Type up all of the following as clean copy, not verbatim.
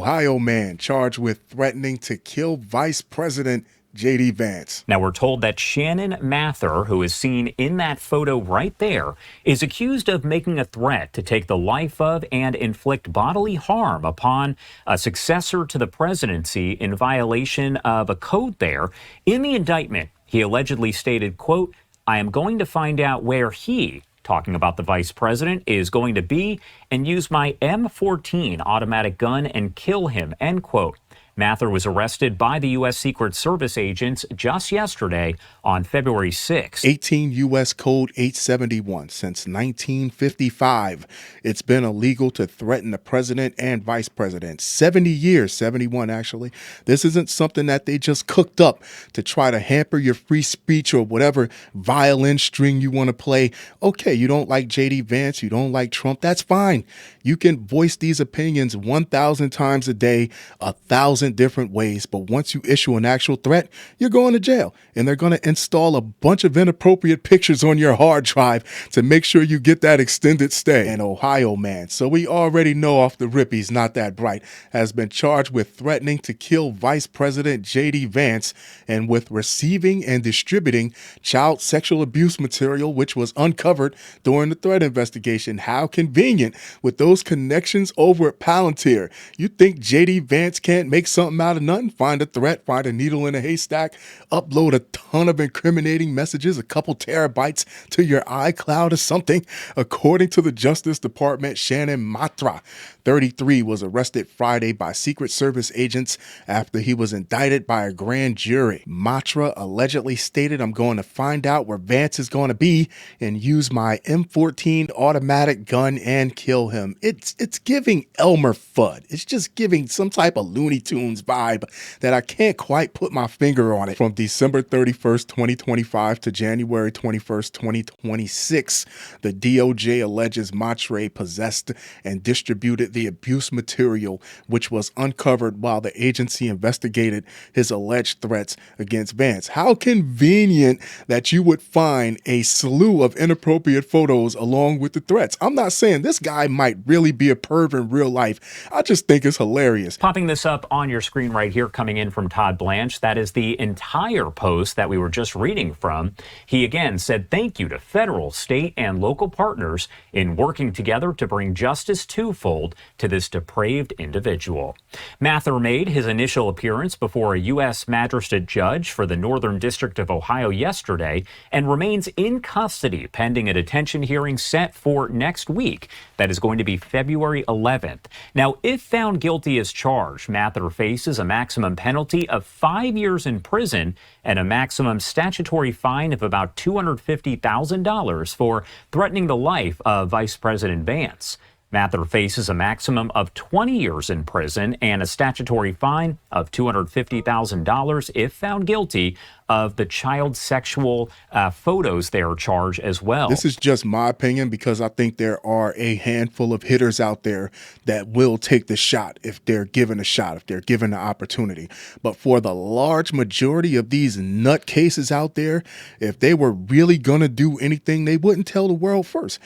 Ohio man charged with threatening to kill Vice President JD Vance. Now, we're told that Shannon Mathre, who is seen in that photo right there, is accused of making a threat to take the life of and inflict bodily harm upon a successor to the presidency in violation of a code there. In the indictment, he allegedly stated, quote, "I am going to find out where he," talking about the vice president, "is going to be and use my M14 automatic gun and kill him," end quote. Mathre was arrested by the U.S. Secret Service agents just yesterday on February 6th. 18 U.S. Code 871. Since 1955, it's been illegal to threaten the president and vice president. 70 years, 71 actually. This isn't something that they just cooked up to try to hamper your free speech or whatever violin string you want to play. Okay, you don't like JD Vance, you don't like Trump, that's fine. You can voice these opinions 1,000 times a day, 1,000 different ways, but once you issue an actual threat, you're going to jail, and they're going to install a bunch of inappropriate pictures on your hard drive to make sure you get that extended stay. An Ohio man, so we already know off the rip he's not that bright, has been charged with threatening to kill Vice President JD Vance and with receiving and distributing child sexual abuse material, which was uncovered during the threat investigation. How convenient with those connections over at Palantir. You think JD Vance can't make something out of nothing? Find a threat, find a needle in a haystack, upload a ton of incriminating messages, a couple terabytes to your iCloud or something. According to the Justice Department, Shannon Mathre, 33, was arrested Friday by Secret Service agents after he was indicted by a grand jury. Mathre allegedly stated, "I'm going to find out where Vance is going to be and use my M14 automatic gun and kill him." It's giving Elmer Fudd. It's just giving some type of Looney Tunes vibe that I can't quite put my finger on it. From December 31st, 2025 to January 21st, 2026, the DOJ alleges Mathre possessed and distributed the abuse material, which was uncovered while the agency investigated his alleged threats against Vance. How convenient that you would find a slew of inappropriate photos along with the threats. I'm not saying this guy might really be a perv in real life. I just think it's hilarious. Popping this up on your screen right here, coming in from Todd Blanche. That is the entire post that we were just reading from. He again said, "Thank you to federal, state, and local partners in working together to bring justice twofold to this depraved individual." Mathre made his initial appearance before a U.S. magistrate judge for the Northern District of Ohio yesterday and remains in custody pending a detention hearing set for next week. That is going to be February 11th. Now, if found guilty as charged, Mathre faces a maximum penalty of 5 years in prison and a maximum statutory fine of about $250,000 for threatening the life of Vice President Vance. Mathre faces a maximum of 20 years in prison and a statutory fine of $250,000 if found guilty of the child sexual photos there charge as well. This is just my opinion because I think there are a handful of hitters out there that will take the shot if they're given a shot, if they're given the opportunity. But for the large majority of these nutcases out there, if they were really going to do anything, they wouldn't tell the world first.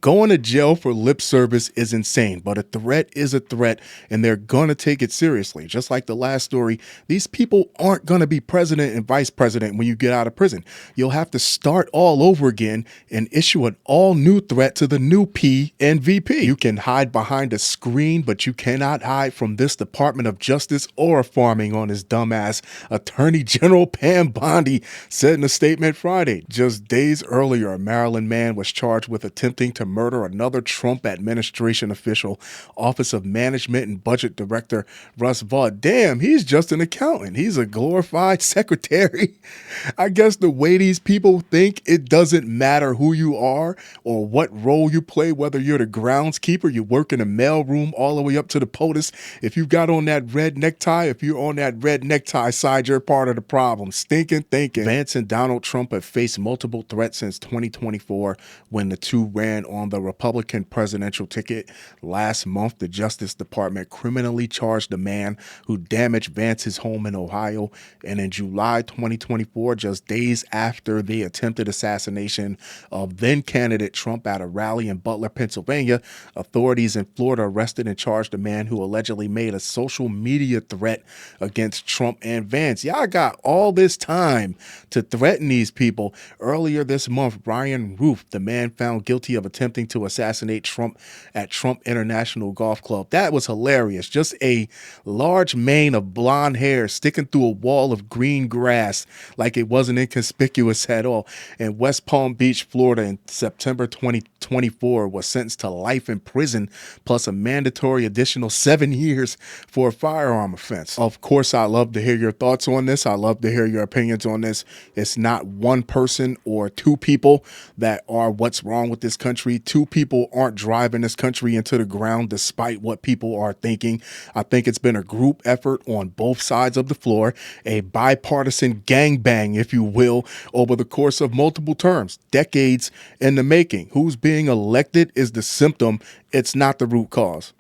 Going to jail for lip service is insane, but a threat is a threat, and they're going to take it seriously. Just like the last story, these people aren't going to be president and vice president when you get out of prison. You'll have to start all over again and issue an all-new threat to the new P and VP. You can hide behind a screen, but you cannot hide from this Department of Justice or farming on his dumbass. Attorney General Pam Bondi said in a statement Friday. Just days earlier, a Maryland man was charged with attempting to murder another Trump administration official, Office of Management and Budget Director Russ Vaught. Damn, he's just an accountant. He's a glorified secretary. I guess the way these people think, it doesn't matter who you are or what role you play, whether you're the groundskeeper, you work in a mailroom, all the way up to the POTUS. If you got on that red necktie, if you're on that red necktie side, you're part of the problem. Stinking thinking. Vance and Donald Trump have faced multiple threats since 2024 when the two ran on on the Republican presidential ticket. Last month, the Justice Department criminally charged a man who damaged Vance's home in Ohio. And in July 2024, just days after the attempted assassination of then candidate Trump at a rally in Butler, Pennsylvania, authorities in Florida arrested and charged a man who allegedly made a social media threat against Trump and Vance. Y'all got all this time to threaten these people. Earlier this month, Brian Roof, the man found guilty of attempting to assassinate Trump at Trump International Golf Club. That was hilarious. Just a large mane of blonde hair sticking through a wall of green grass like it wasn't inconspicuous at all. In West Palm Beach, Florida in September 2024 was sentenced to life in prison plus a mandatory additional 7 years for a firearm offense. Of course, I love to hear your thoughts on this. I love to hear your opinions on this. It's not one person or two people that are what's wrong with this country. Two people aren't driving this country into the ground despite what people are thinking. I think it's been a group effort on both sides of the floor, a bipartisan gangbang, if you will, over the course of multiple terms, decades in the making. Who's being elected is the symptom. It's not the root cause.